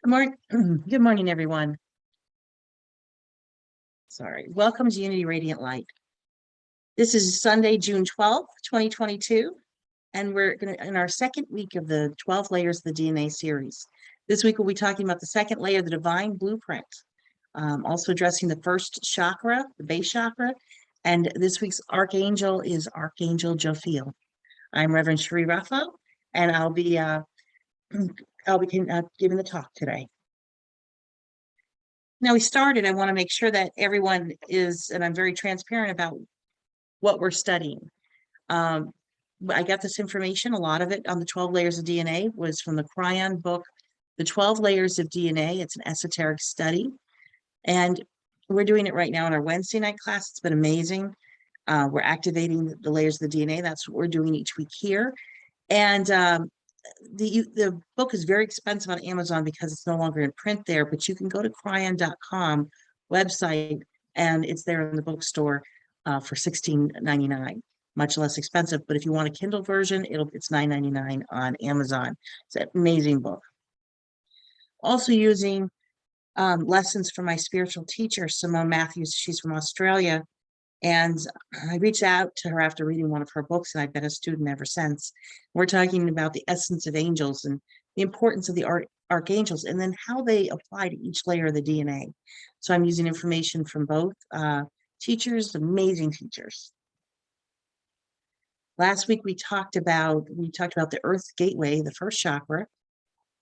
Good morning. Good morning, everyone. Sorry. Welcome to Unity Radiant Light. This is Sunday, June 12th, 2022, and we're in our second week of the 12 layers of the DNA series. This week we'll be talking about the second layer, the divine blueprint, also addressing the first chakra, the base chakra, and this week's Archangel is Archangel Jophiel. I'm Reverend Cherie Ruffo, and I'll be giving the talk today. Now we started, I want to make sure that everyone is, and I'm very transparent about what we're studying. I got this information, a lot of it on the 12 layers of DNA was from the Cryon book, The 12 Layers of DNA. It's an esoteric study. And we're doing it right now in our Wednesday night class. It's been amazing. We're activating the layers of the DNA. That's what we're doing each week here. And the book is very expensive on Amazon because it's no longer in print there, but you can go to cryon.com website and it's there in the bookstore for $16.99, much less expensive. But if you want a Kindle version, it's $9.99 on Amazon. It's an amazing book. Also using lessons from my spiritual teacher, Simone Matthews. She's from Australia. And I reached out to her after reading one of her books, and I've been a student ever since. We're talking about the essence of angels and the importance of the archangels, and then how they apply to each layer of the DNA. So I'm using information from both teachers, amazing teachers. Last week we talked about the Earth Gateway, the first chakra,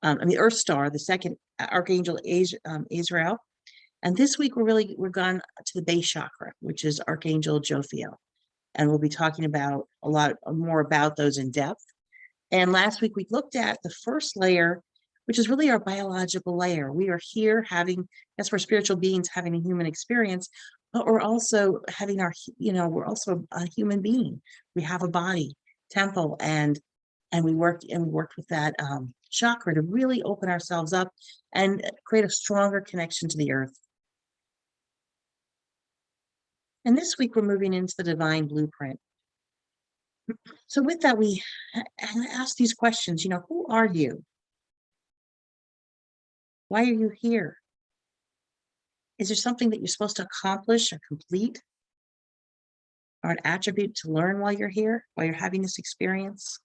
and the Earth Star, the second Archangel Israel. And this week we're gone to the base chakra, which is Archangel Jophiel. And we'll be talking about a lot more about those in depth. And last week we looked at the first layer, which is really our biological layer. We are here as we're spiritual beings having a human experience, but we're also having we're also a human being. We have a body, temple, and we worked with that chakra to really open ourselves up and create a stronger connection to the earth. And this week, we're moving into the divine blueprint. So with that, we ask these questions, who are you? Why are you here? Is there something that you're supposed to accomplish or complete? Or an attribute to learn while you're here, while you're having this experience?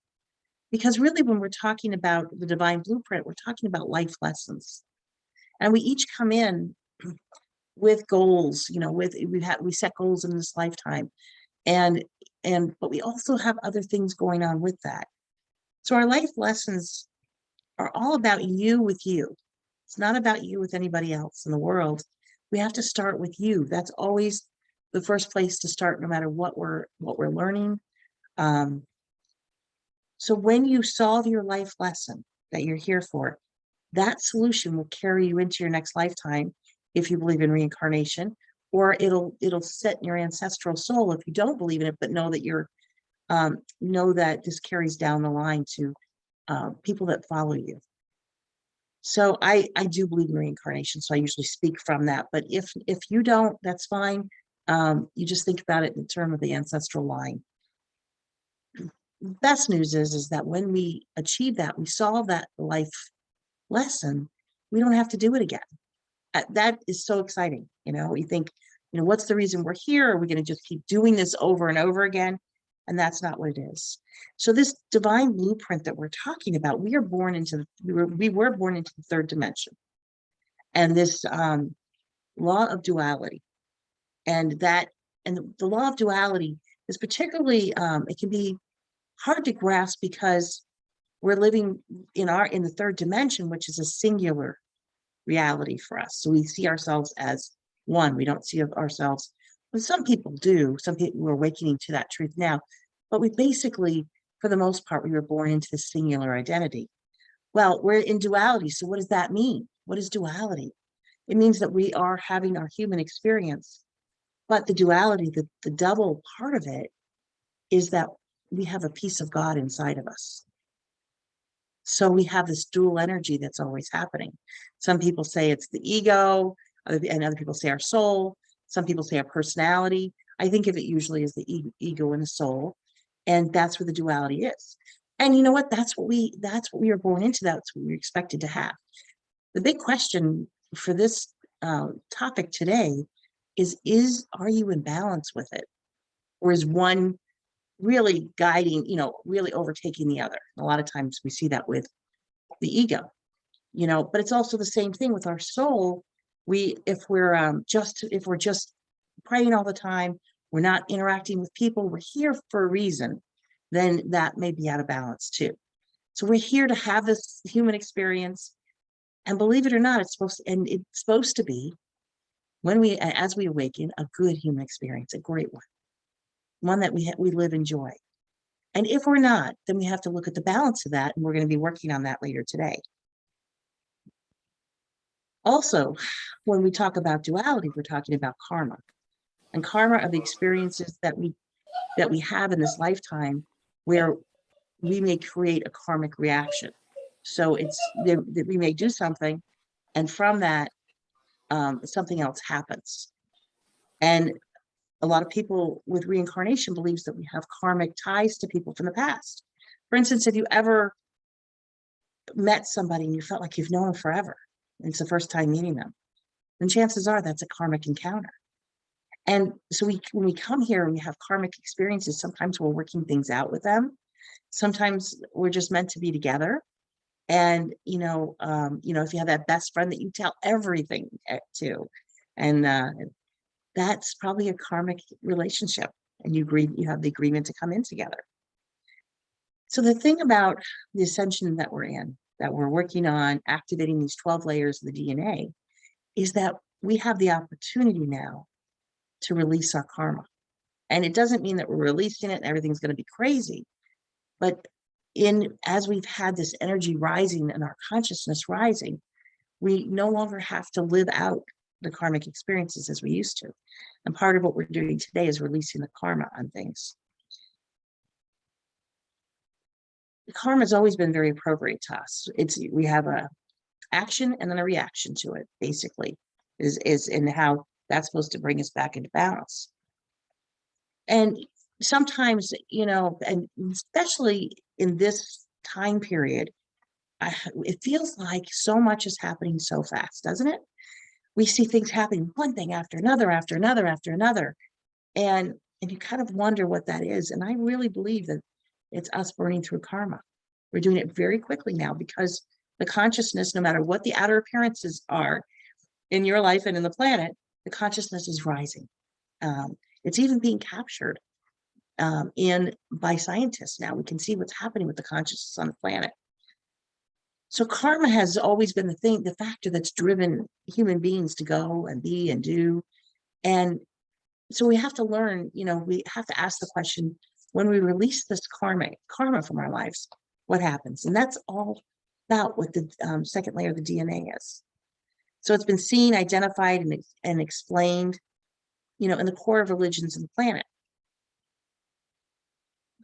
Because really, when we're talking about the divine blueprint, we're talking about life lessons. And we each come in with goals, we set goals in this lifetime, but we also have other things going on with that. So our life lessons are all about you with you. It's not about you with anybody else in the world. We have to start with you. That's always the first place to start, no matter what we're learning. So when you solve your life lesson that you're here for, that solution will carry you into your next lifetime if you believe in reincarnation, or it'll set in your ancestral soul if you don't believe in it, but know that this carries down the line to people that follow you. So I do believe in reincarnation, so I usually speak from that. But if you don't, that's fine. You just think about it in terms of the ancestral line. The best news is that when we achieve that, we solve that life lesson, we don't have to do it again. That is so exciting. You think, what's the reason we're here? Are we going to just keep doing this over and over again? And that's not what it is. So this divine blueprint that we're talking about, we were born into the third dimension. And this law of duality, and the law of duality is particularly, it can be hard to grasp because we're living in the third dimension, which is a singular reality for us. So we see ourselves as one. We don't see ourselves, well, some people do. Some people are awakening to that truth now. But we basically, for the most part, we were born into the singular identity. Well, we're in duality. So what does that mean? What is duality? It means that we are having our human experience. But the duality, the double part of it, is that we have a piece of God inside of us. So we have this dual energy that's always happening. Some people say it's the ego, and other people say our soul. Some people say our personality. I think of it usually as the ego and the soul, and that's where the duality is. And you know what? That's what we were born into. That's what we were expected to have. The big question for this topic today are you in balance with it? Or is one really guiding, really overtaking the other? A lot of times we see that with the ego, but it's also the same thing with our soul. If we're just praying all the time, we're not interacting with people, we're here for a reason, then that may be out of balance too. So we're here to have this human experience, and believe it or not, it's supposed to be, as we awaken, a good human experience, a great one that we live in joy. And if we're not, then we have to look at the balance of that, and we're going to be working on that later today. Also, when we talk about duality, we're talking about karma. And karma are the experiences that we have in this lifetime where we may create a karmic reaction. So that we may do something, and from that, something else happens. And a lot of people with reincarnation believes that we have karmic ties to people from the past. For instance, if you ever met somebody and you felt like you've known them forever, and it's the first time meeting them, then chances are that's a karmic encounter. And so when we come here and we have karmic experiences, sometimes we're working things out with them. Sometimes we're just meant to be together. And, if you have that best friend that you tell everything to, and that's probably a karmic relationship, and you have the agreement to come in together. So the thing about the ascension that we're working on, activating these 12 layers of the DNA, is that we have the opportunity now to release our karma. And it doesn't mean that we're releasing it and everything's going to be crazy, but as we've had this energy rising and our consciousness rising, we no longer have to live out the karmic experiences as we used to. And part of what we're doing today is releasing the karma on things. The karma has always been very appropriate to us. We have a action and then a reaction to it, basically, is in how that's supposed to bring us back into balance. And sometimes, and especially in this time period, it feels like so much is happening so fast, doesn't it? We see things happening, one thing after another, after another, after another. And you kind of wonder what that is. And I really believe that it's us burning through karma. We're doing it very quickly now because the consciousness, no matter what the outer appearances are in your life and in the planet, the consciousness is rising. It's even being captured by scientists now. We can see what's happening with the consciousness on the planet. So karma has always been the factor that's driven human beings to go and be and do. And so we have to learn, we have to ask the question, when we release this karma from our lives, what happens? And that's all about what the second layer of the DNA is. So it's been seen, identified, and explained, in the core of religions on the planet.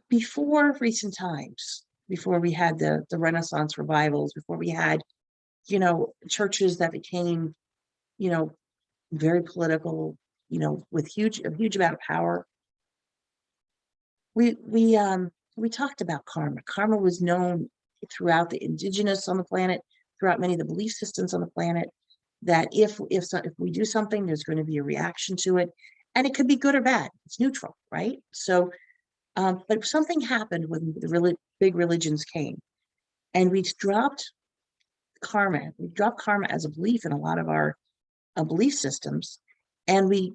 Before recent times, before we had the Renaissance revivals, before we had, churches that became, very political, with a huge amount of power, we talked about karma. Karma was known throughout the indigenous on the planet, throughout many of the belief systems on the planet, that if we do something, there's going to be a reaction to it, and it could be good or bad. It's neutral, right? So, but something happened when the big religions came, and we dropped karma. We dropped karma as a belief in a lot of our belief systems, and we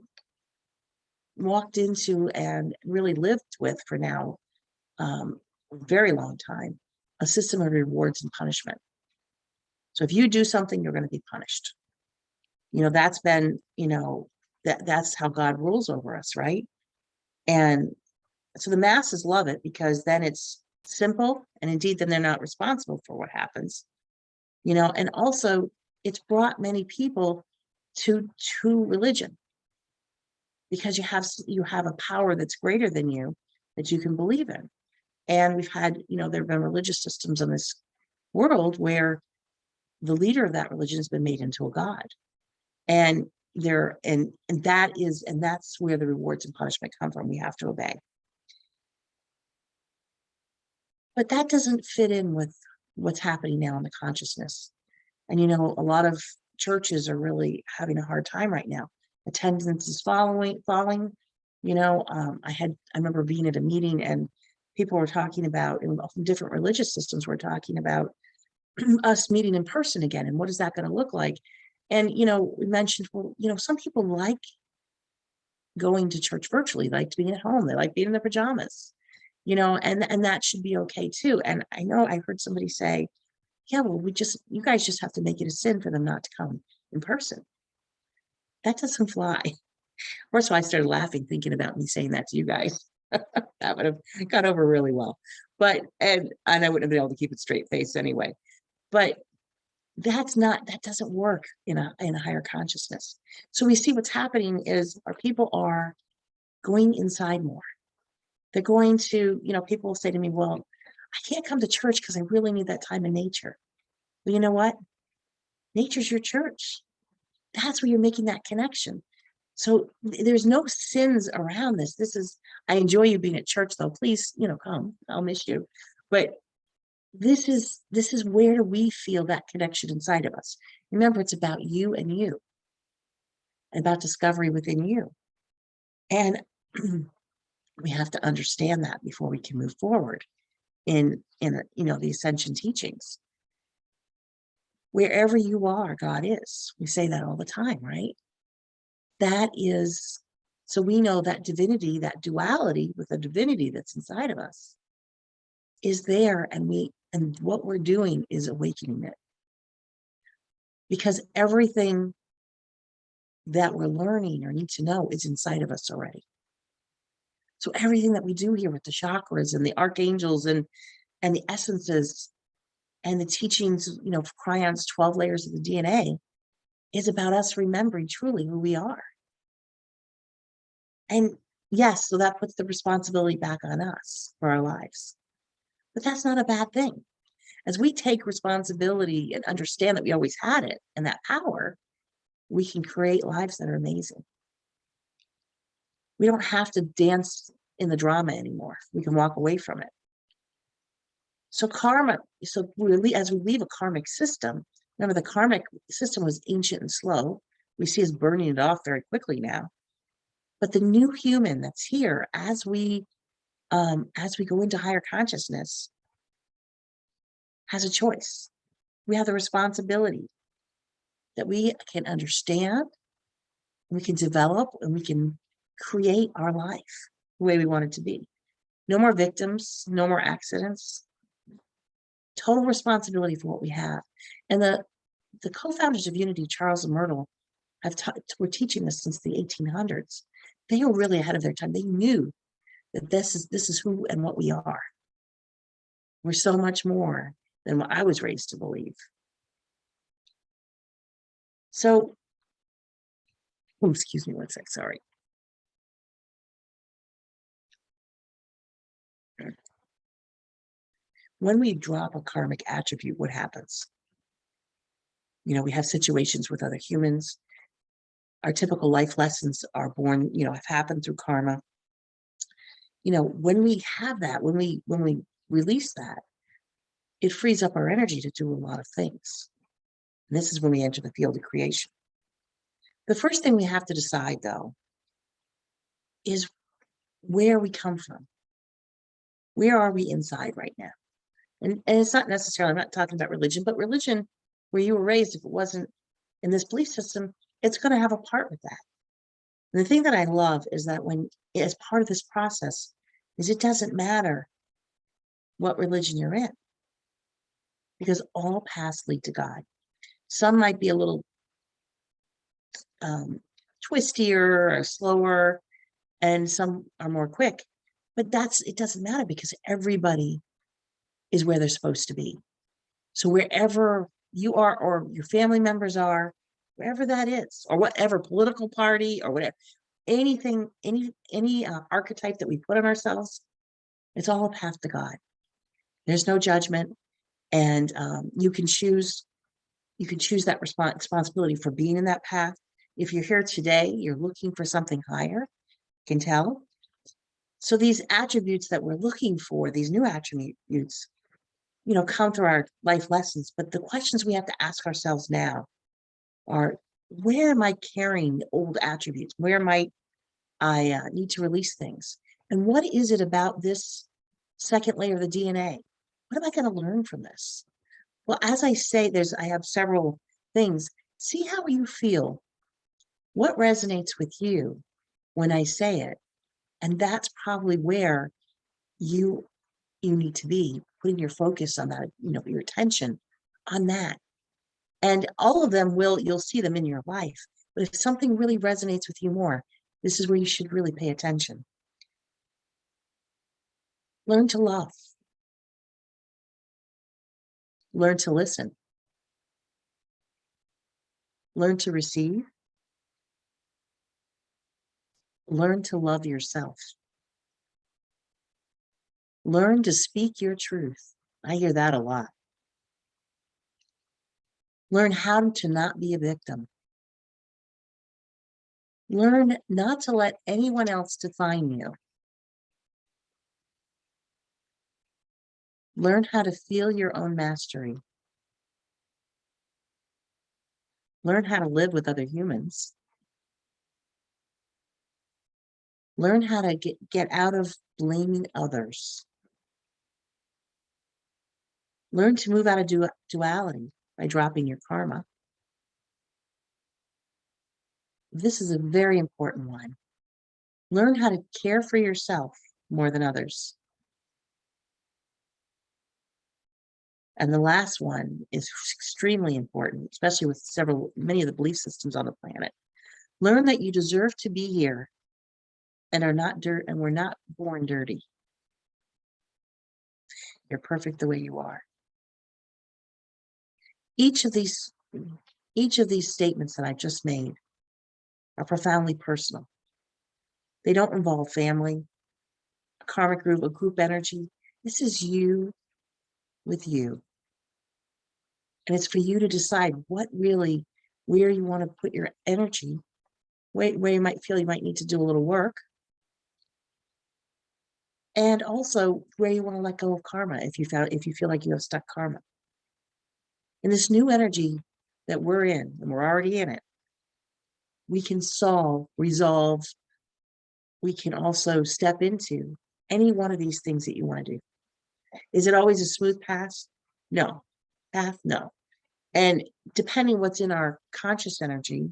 walked into and really lived with for now a very long time a system of rewards and punishment. So if you do something, you're going to be punished. That's been, that's how God rules over us, right? And so the masses love it because then it's simple, and indeed then they're not responsible for what happens, and also it's brought many people to religion because you have a power that's greater than you that you can believe in. And we've had, there have been religious systems in this world where the leader of that religion has been made into a god. And that's where the rewards and punishment come from. We have to obey. But that doesn't fit in with what's happening now in the consciousness. And, you know, a lot of churches are really having a hard time right now. Attendance is falling. You know, I remember being at a meeting and people were talking about, and from different religious systems were talking about us meeting in person again. And what is that going to look like? And, you know, we mentioned, well, you know, some people like going to church virtually, like being at home. They like being in their pajamas, you know, and that should be okay too. And I know I heard somebody say, yeah, well, you guys just have to make it a sin for them not to come in person. That doesn't fly. First of all, I started laughing thinking about me saying that to you guys. That would have got over really well. But, and I wouldn't have been able to keep a straight face anyway. But that doesn't work in a higher consciousness. So we see what's happening is our people are going inside more. They're going to, you know, people will say to me, well, I can't come to church because I really need that time in nature. Well, you know what? Nature's your church. That's where you're making that connection. So there's no sins around this. I enjoy you being at church though. Please, you know, come. I'll miss you. But this is where we feel that connection inside of us. Remember, it's about you and you, about discovery within you. And we have to understand that before we can move forward in you know, the ascension teachings. Wherever you are, God is. We say that all the time, right? That is, so we know that divinity, that duality with the divinity that's inside of us is there, and what we're doing is awakening it. Because everything that we're learning or need to know is inside of us already. So everything that we do here with the chakras and the archangels and the essences and the teachings, you know, Cryon's 12 layers of the DNA is about us remembering truly who we are. And yes, so that puts the responsibility back on us for our lives. But that's not a bad thing. As we take responsibility and understand that we always had it and that power, we can create lives that are amazing. We don't have to dance in the drama anymore. We can walk away from it. So karma, as we leave a karmic system, remember the karmic system was ancient and slow. We see us burning it off very quickly now. But the new human that's here, as we go into higher consciousness, has a choice. We have the responsibility that we can understand, we can develop, and we can create our life the way we want it to be. No more victims, no more accidents. Total responsibility for what we have. And the co-founders of Unity, Charles and Myrtle, were teaching this since the 1800s. They were really ahead of their time. They knew that this is who and what we are. We're so much more than what I was raised to believe. So, excuse me one sec, sorry. When we drop a karmic attribute, what happens? You know, we have situations with other humans. Our typical life lessons are born, you know, have happened through karma. You know, when we have that, when we release that, it frees up our energy to do a lot of things. And this is when we enter the field of creation. The first thing we have to decide, though, is where we come from. Where are we inside right now? And it's not necessarily, I'm not talking about religion, but religion, where you were raised, if it wasn't in this belief system, it's going to have a part with that. And the thing that I love is that as part of this process, is it doesn't matter what religion you're in, because all paths lead to God. Some might be a little twistier or slower, and some are more quick, but it doesn't matter because everybody is where they're supposed to be. So wherever you are, or your family members are, wherever that is, or whatever political party or whatever, anything, any archetype that we put on ourselves, it's all a path to God. There's no judgment, and you can choose that responsibility for being in that path. If you're here today, you're looking for something higher, can tell. So these attributes that we're looking for, these new attributes, come through our life lessons. But the questions we have to ask ourselves now are, where am I carrying old attributes? Where might I need to release things? And what is it about this second layer of the DNA? What am I going to learn from this? Well, as I say, I have several things. See how you feel. What resonates with you when I say it? And that's probably where you need to be putting your focus on that, your attention on that. And all of them you'll see them in your life. But if something really resonates with you more, this is where you should really pay attention. Learn to love. Learn to listen. Learn to receive. Learn to love yourself. Learn to speak your truth. I hear that a lot. Learn how to not be a victim. Learn not to let anyone else define you. Learn how to feel your own mastery. Learn how to live with other humans. Learn how to get out of blaming others. Learn to move out of duality by dropping your karma. This is a very important one. Learn how to care for yourself more than others. And the last one is extremely important, especially with many of the belief systems on the planet. Learn that you deserve to be here and are not dirt, and we're not born dirty. You're perfect the way you are. Each of these statements that I just made are profoundly personal. They don't involve family, a karmic group, a group energy. This is you with you. And it's for you to decide where you want to put your energy, where you might feel you might need to do a little work, and also where you want to let go of karma if you feel like you have stuck karma. In this new energy that we're in, and we're already in it, we can resolve, we can also step into any one of these things that you want to do. Is it always a smooth path? No. No. And depending what's in our conscious energy,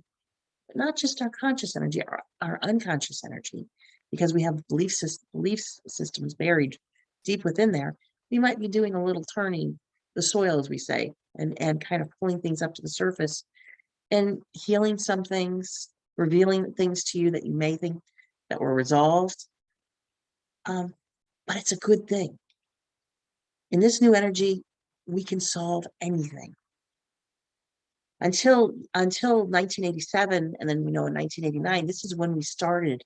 not just our conscious energy, our unconscious energy, because we have belief systems buried deep within there, we might be doing a little turning the soil, as we say, and kind of pulling things up to the surface and healing some things, revealing things to you that you may think that were resolved. But it's a good thing. In this new energy, we can solve anything. Until 1987, and then we know in 1989, this is when we started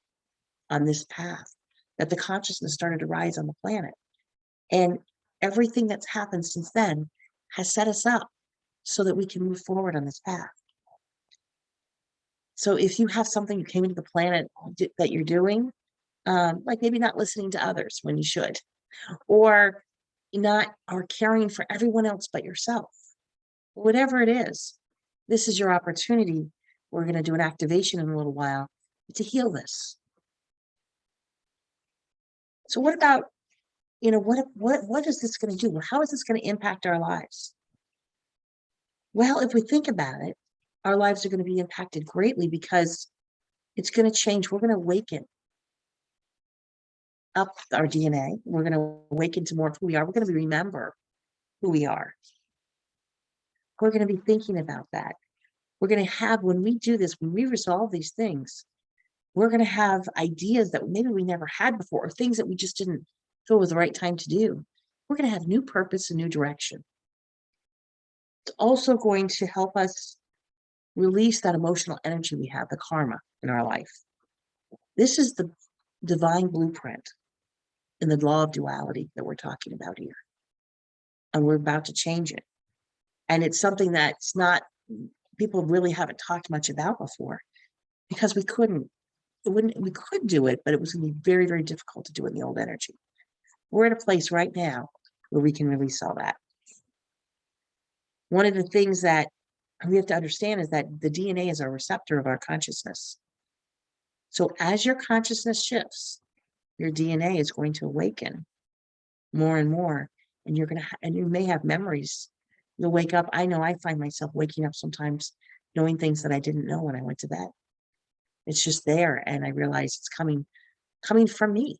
on this path, that the consciousness started to rise on the planet. And everything that's happened since then has set us up so that we can move forward on this path. So if you have something you came into the planet that you're doing, like maybe not listening to others when you should, or caring for everyone else but yourself, whatever it is, this is your opportunity. We're going to do an activation in a little while to heal this. So what about, what is this going to do? How is this going to impact our lives? Well, if we think about it, our lives are going to be impacted greatly because it's going to change. We're going to awaken up our DNA. We're going to awaken to more of who we are. We're going to remember who we are. We're going to be thinking about that. We're going to have, when we do this, when we resolve these things, we're going to have ideas that maybe we never had before, or things that we just didn't feel was the right time to do. We're going to have new purpose and new direction. It's also going to help us release that emotional energy we have, the karma in our life. This is the divine blueprint in the law of duality that we're talking about here. And we're about to change it. And it's something that's people really haven't talked much about before, because we could do it, but it was going to be very, very difficult to do it in the old energy. We're at a place right now where we can release all that. One of the things that we have to understand is that the DNA is a receptor of our consciousness. So as your consciousness shifts, your DNA is going to awaken more and more, and you're going to, and you may have memories. You'll wake up. I know I find myself waking up sometimes knowing things that I didn't know when I went to bed. It's just there, and I realize it's coming from me.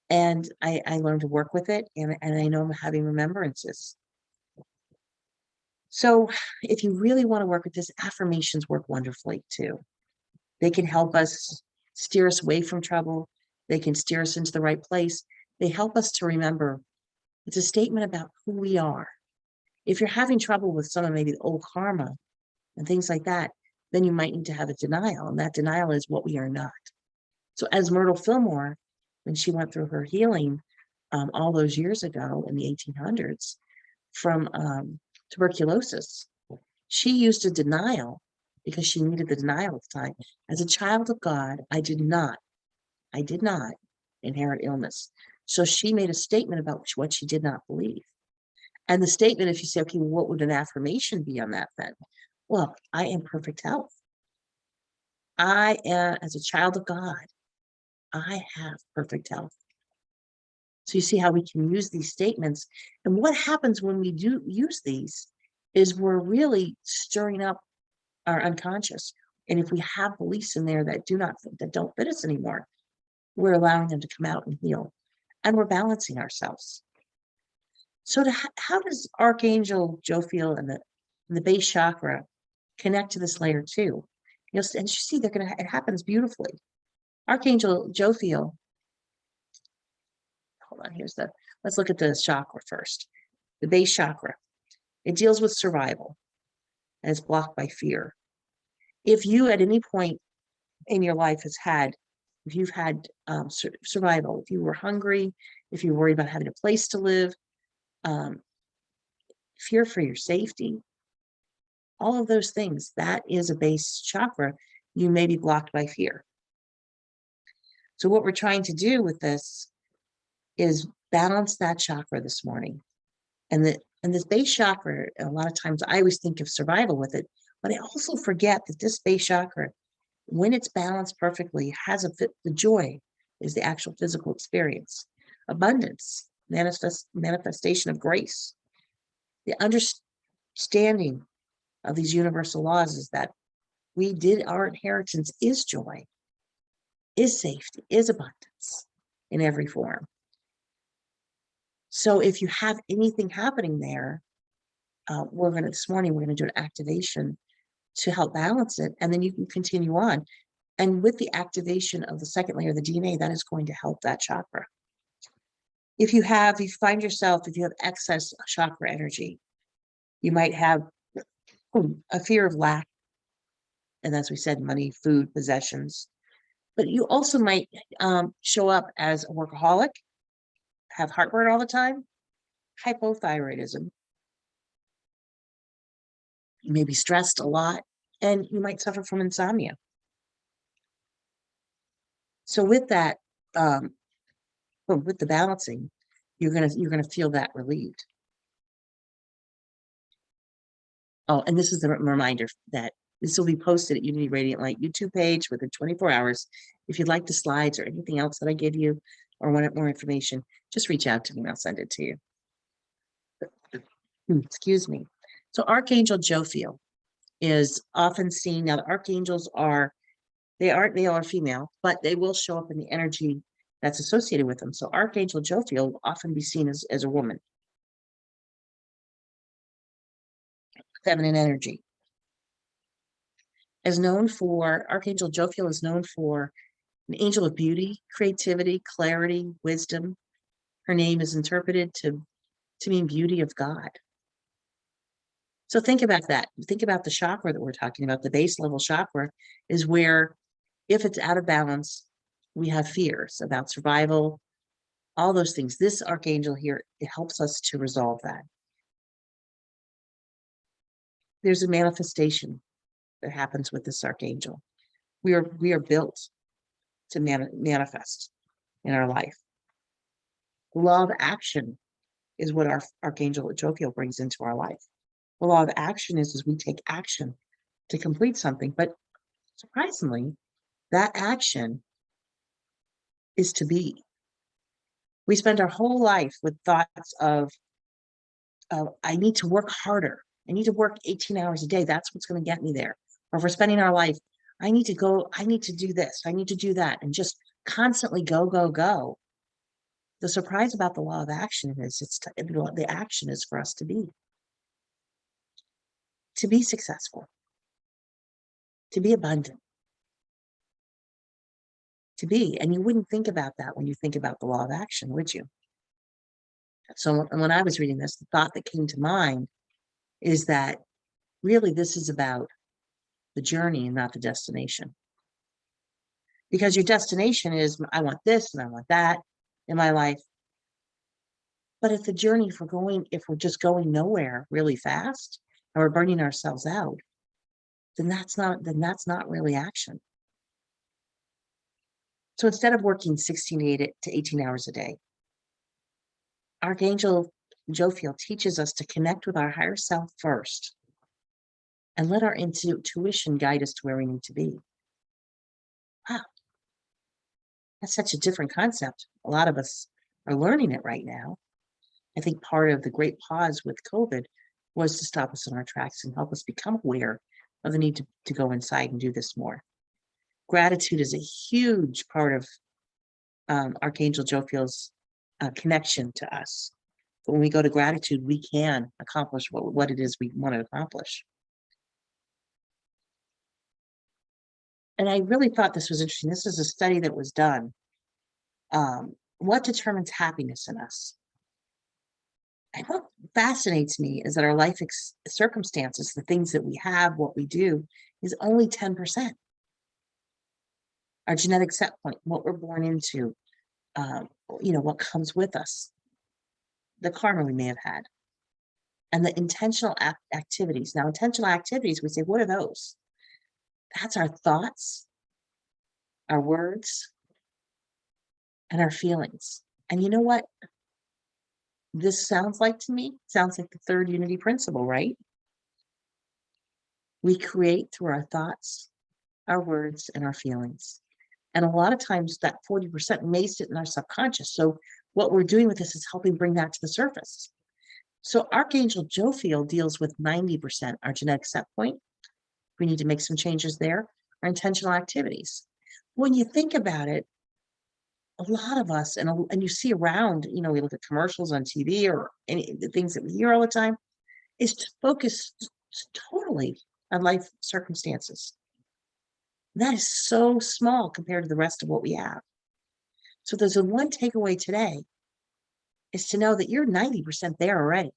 And I learned to work with it, and I know I'm having remembrances. So if you really want to work with this, affirmations work wonderfully too. They can help us steer us away from trouble. They can steer us into the right place. They help us to remember it's a statement about who we are. If you're having trouble with some of maybe the old karma and things like that, then you might need to have a denial. And that denial is what we are not. So as Myrtle Fillmore, when she went through her healing all those years ago in the 1800s from tuberculosis, she used a denial because she needed the denial at the time. As a child of God, I did not inherit illness. So she made a statement about what she did not believe. And the statement, if you say, okay, well, what would an affirmation be on that then? Well, I am perfect health. I am, as a child of God, I have perfect health. So you see how we can use these statements. And what happens when we do use these is we're really stirring up our unconscious. And if we have beliefs in there that don't fit us anymore, we're allowing them to come out and heal. And we're balancing ourselves. So how does Archangel Jophiel and the base chakra connect to this layer too? And you see, it happens beautifully. Archangel Jophiel, hold on, let's look at the chakra first. The base chakra, it deals with survival and it's blocked by fear. If you at any point in your life if you've had survival, if you were hungry, if you're worried about having a place to live, fear for your safety, all of those things, that is a base chakra. You may be blocked by fear. So what we're trying to do with this is balance that chakra this morning. And this base chakra, a lot of times I always think of survival with it, but I also forget that this base chakra, when it's balanced perfectly, has the joy is the actual physical experience. Abundance, manifestation of grace. The understanding of these universal laws is that our inheritance is joy, is safety, is abundance in every form. So if you have anything happening there, this morning, we're going to do an activation to help balance it. And then you can continue on. And with the activation of the second layer of the DNA, that is going to help that chakra. If you have excess chakra energy, you might have a fear of lack. And as we said, money, food, possessions. But you also might show up as a workaholic, have heartburn all the time, hypothyroidism. You may be stressed a lot, and you might suffer from insomnia. So with that, with the balancing, you're gonna feel that relieved. Oh, and this is a reminder that this will be posted at Unity Radiant Light YouTube page within 24 hours. If you'd like the slides or anything else that I give you or want more information, just reach out to me and I'll send it to you. Excuse me. So Archangel Jophiel is often seen. Now the archangels they aren't male or female, but they will show up in the energy that's associated with them. So Archangel Jophiel will often be seen as a woman. Feminine energy. Archangel Jophiel is known for an angel of beauty, creativity, clarity, wisdom. Her name is interpreted to mean beauty of God. So think about that. Think about the chakra that we're talking about. The base level chakra is where, if it's out of balance, we have fears about survival, all those things. This archangel here, it helps us to resolve that. There's a manifestation that happens with this archangel. We are built to manifest in our life. The law of action is what our Archangel Jophiel brings into our life. The law of action is we take action to complete something. But surprisingly, that action is to be. We spend our whole life with thoughts of I need to work harder. I need to work 18 hours a day. That's what's going to get me there. Or if we're spending our life, I need to go, I need to do this, I need to do that, and just constantly go, go, go. The surprise about the law of action is the action is for us to be successful, to be abundant, to be. And you wouldn't think about that when you think about the law of action, would you? So when I was reading this, the thought that came to mind is that really this is about the journey and not the destination. Because your destination is, I want this and I want that in my life. But if the journey, if we're just going nowhere really fast and we're burning ourselves out, then that's not really action. So instead of working 16 to 18 hours a day, Archangel Jophiel teaches us to connect with our higher self first and let our intuition guide us to where we need to be. Wow, that's such a different concept. A lot of us are learning it right now. I think part of the great pause with COVID was to stop us in our tracks and help us become aware of the need to go inside and do this more. Gratitude is a huge part of Archangel Jophiel's connection to us. But when we go to gratitude, we can accomplish what it is we want to accomplish. And I really thought this was interesting. This is a study that was done. What determines happiness in us? And what fascinates me is that our life circumstances, the things that we have, what we do, is only 10%. Our genetic set point, what we're born into, what comes with us, the karma we may have had, and the intentional activities. Now, intentional activities, we say, what are those? That's our thoughts, our words, and our feelings. And you know what this sounds like to me? Sounds like the third unity principle, right? We create through our thoughts, our words, and our feelings. And a lot of times that 40% may sit in our subconscious. So what we're doing with this is helping bring that to the surface. So Archangel Jophiel deals with 90%, our genetic set point. We need to make some changes there. Our intentional activities. When you think about it, a lot of us, and you see around, we look at commercials on TV or any the things that we hear all the time, is to focus totally on life circumstances. That is so small compared to the rest of what we have. So there's a one takeaway today is to know that you're 90% there already.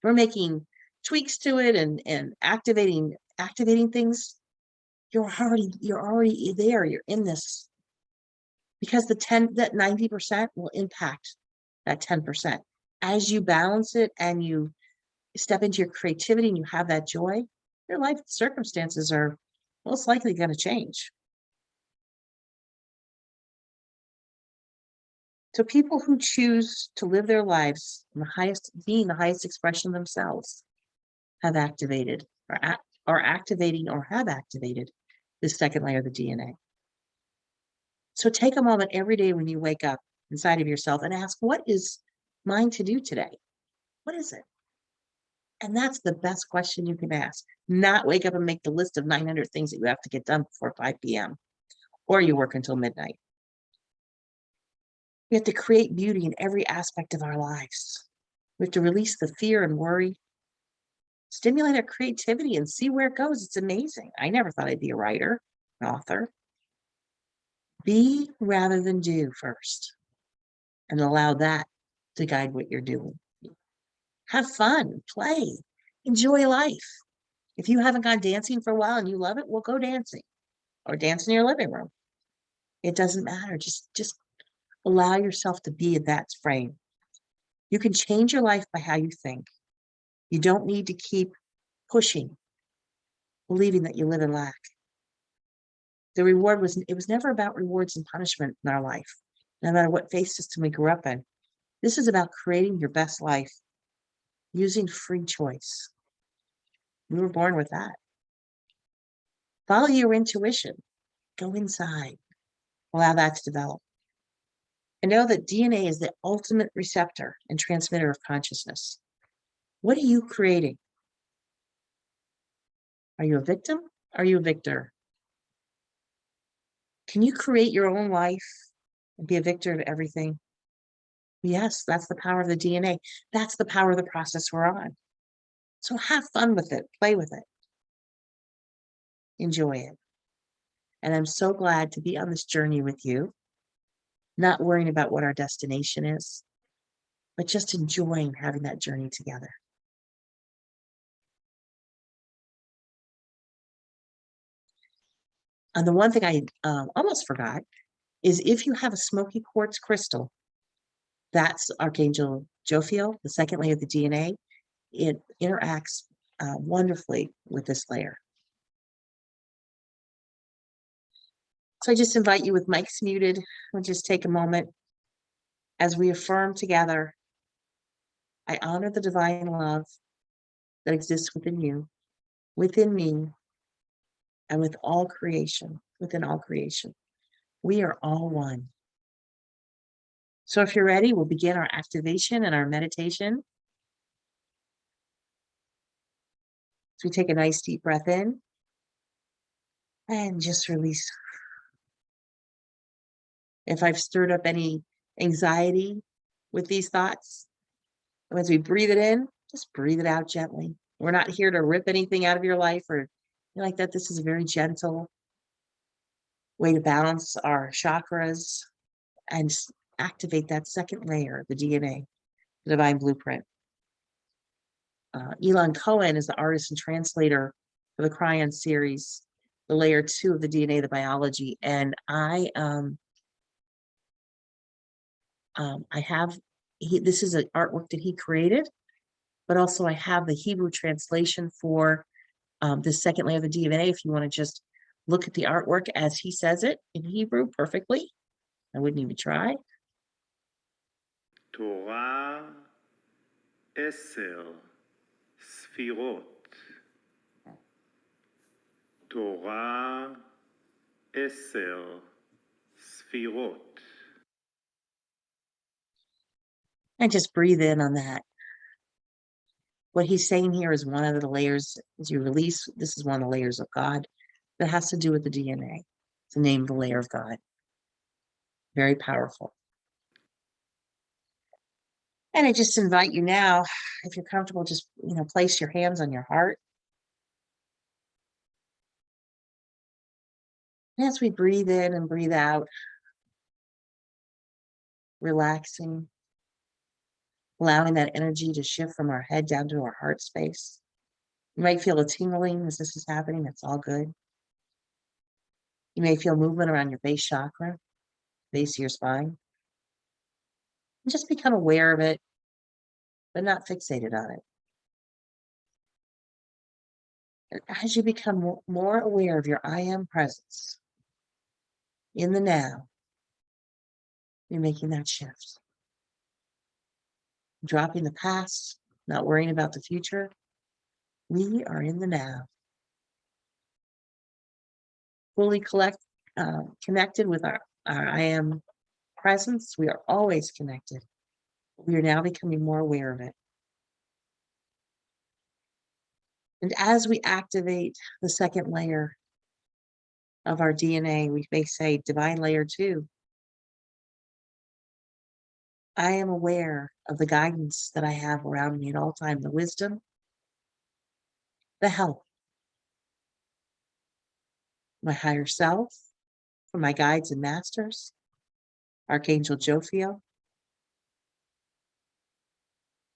We're making tweaks to it and activating things. You're already there. You're in this. Because that 90% will impact that 10%. As you balance it and you step into your creativity and you have that joy, your life circumstances are most likely going to change. So people who choose to live their lives in being the highest expression of themselves have activated or are activating or have activated the second layer of the DNA. So take a moment every day when you wake up inside of yourself and ask, what is mine to do today? What is it? And that's the best question you can ask. Not wake up and make the list of 900 things that you have to get done before 5 p.m. or you work until midnight. We have to create beauty in every aspect of our lives. We have to release the fear and worry, stimulate our creativity and see where it goes. It's amazing. I never thought I'd be a writer, an author. Be rather than do first, and allow that to guide what you're doing. Have fun, play, enjoy life. If you haven't gone dancing for a while and you love it, well, go dancing or dance in your living room. It doesn't matter. Just allow yourself to be in that frame. You can change your life by how you think. You don't need to keep pushing, believing that you live in lack. The reward it was never about rewards and punishment in our life, no matter what faith system we grew up in. This is about creating your best life using free choice. We were born with that. Follow your intuition. Go inside. Allow that to develop. And know that DNA is the ultimate receptor and transmitter of consciousness. What are you creating? Are you a victim? Are you a victor? Can you create your own life and be a victor of everything? Yes, that's the power of the DNA. That's the power of the process we're on. So have fun with it. Play with it. Enjoy it. And I'm so glad to be on this journey with you, not worrying about what our destination is, but just enjoying having that journey together. And the one thing I almost forgot is if you have a smoky quartz crystal, that's Archangel Jophiel, the second layer of the DNA. It interacts wonderfully with this layer. So I just invite you with mics muted, we'll just take a moment as we affirm together, I honor the divine love that exists within you, within me, and with all creation, within all creation. We are all one. So if you're ready, we'll begin our activation and our meditation. So we take a nice deep breath in and just release. If I've stirred up any anxiety with these thoughts, as we breathe it in, just breathe it out gently. We're not here to rip anything out of your life or like that. This is a very gentle way to balance our chakras and activate that second layer, the DNA, the divine blueprint. Elon Cohen is the artist and translator for the Cryon series, the layer 2 of the DNA, the biology. And I have, this is an artwork that he created, but also I have the Hebrew translation for the second layer of the DNA. If you want to just look at the artwork as he says it in Hebrew perfectly, I wouldn't even try. Torah 10 ספירות. Torah 10 ספירות. And just breathe in on that. What he's saying here is one of the layers, as you release, this is one of the layers of God that has to do with the DNA. It's the name of the layer of God. Very powerful. And I just invite you now, if you're comfortable, just, place your hands on your heart. And as we breathe in and breathe out, relaxing, allowing that energy to shift from our head down to our heart space. You might feel a tingling as this is happening. That's all good. You may feel movement around your base chakra, base of your spine. And just become aware of it, but not fixated on it. And as you become more aware of your I am presence in the now, you're making that shift. Dropping the past, not worrying about the future. We are in the now. Fully connected with our I am presence. We are always connected. We are now becoming more aware of it. And as we activate the second layer of our DNA, we may say divine layer 2. I am aware of the guidance that I have around me at all times, the wisdom, the help, my higher self, from my guides and masters, Archangel Jophiel.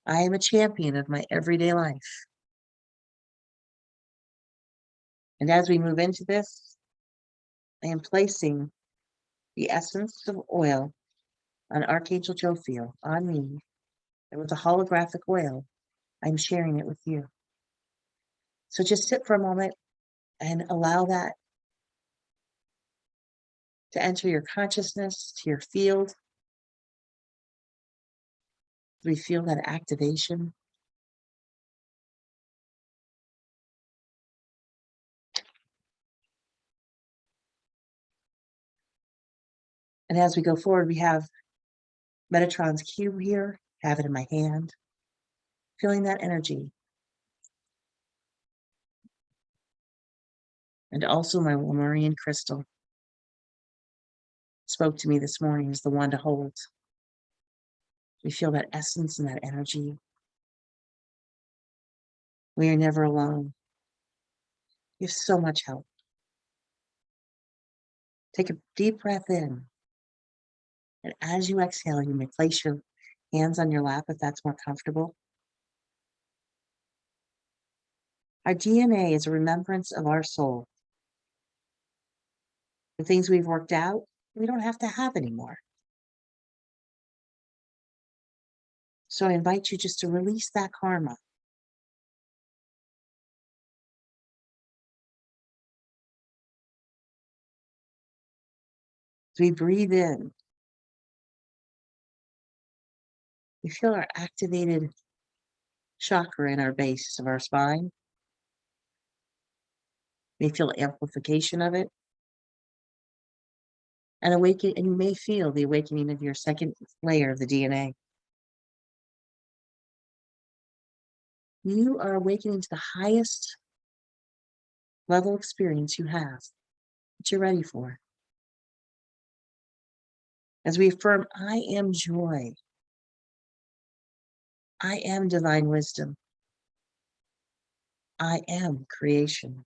I am a champion of my everyday life. And as we move into this, I am placing the essence of oil on Archangel Jophiel, on me, and with a holographic oil, I'm sharing it with you. So just sit for a moment and allow that to enter your consciousness, to your field. We feel that activation. And as we go forward, we have Metatron's cube here, have it in my hand, feeling that energy. And also my Lemurian crystal spoke to me this morning as the one to hold. We feel that essence and that energy. We are never alone. You have so much help. Take a deep breath in. And as you exhale, you may place your hands on your lap if that's more comfortable. Our DNA is a remembrance of our soul. The things we've worked out, we don't have to have anymore. So I invite you just to release that karma. As we breathe in, we feel our activated chakra in our base of our spine. You may feel amplification of it. And you may feel the awakening of your second layer of the DNA. You are awakening to the highest level experience you have that you're ready for. As we affirm, I am joy. I am divine wisdom. I am creation.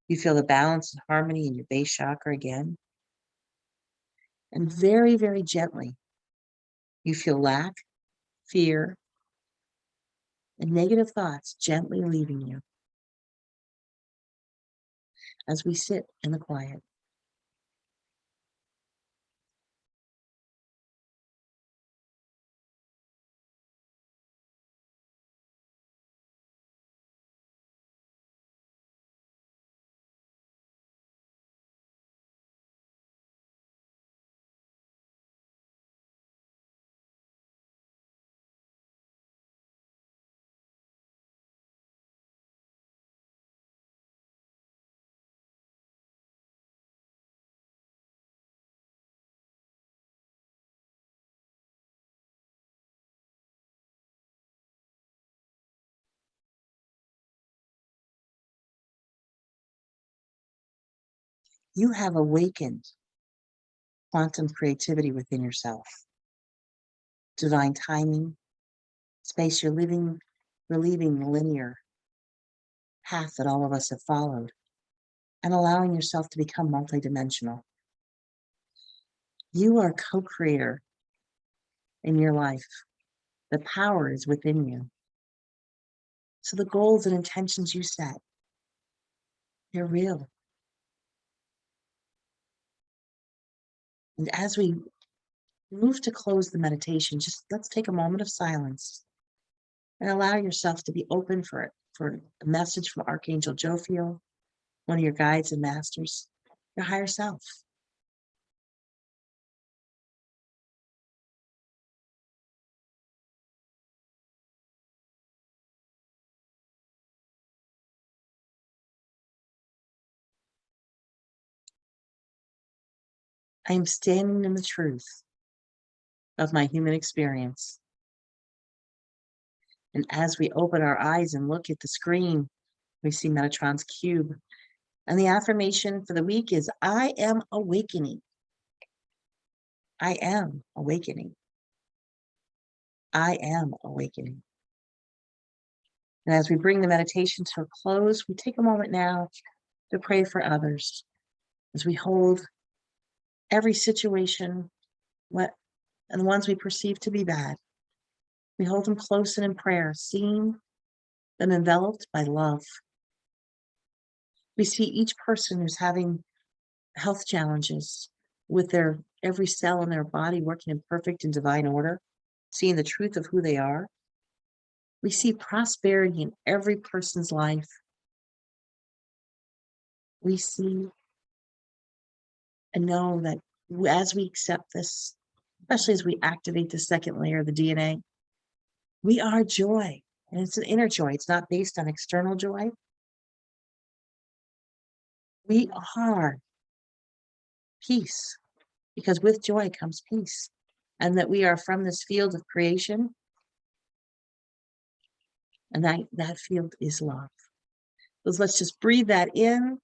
You feel the balance and harmony in your base chakra again. And very, very gently, you feel lack, fear, and negative thoughts gently leaving you as we sit in the quiet. You have awakened quantum creativity within yourself, divine timing, space you're relieving the linear path that all of us have followed, and allowing yourself to become multidimensional. You are a co-creator in your life. The power is within you. So the goals and intentions you set, they're real. And as we move to close the meditation, just let's take a moment of silence and allow yourself to be open for a message from Archangel Jophiel, one of your guides and masters, your higher self. I am standing in the truth of my human experience. And as we open our eyes and look at the screen, we see Metatron's cube. And the affirmation for the week is, I am awakening. I am awakening. I am awakening. And as we bring the meditation to a close, we take a moment now to pray for others as we hold every situation and the ones we perceive to be bad. We hold them close and in prayer, seeing them enveloped by love. We see each person who's having health challenges with their every cell in their body working in perfect and divine order, seeing the truth of who they are. We see prosperity in every person's life. We see and know that as we accept this, especially as we activate the second layer of the DNA, we are joy. And it's an inner joy. It's not based on external joy. We are peace, because with joy comes peace, and that we are from this field of creation, and that field is love. So let's just breathe that in,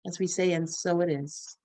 as we say, and so it is.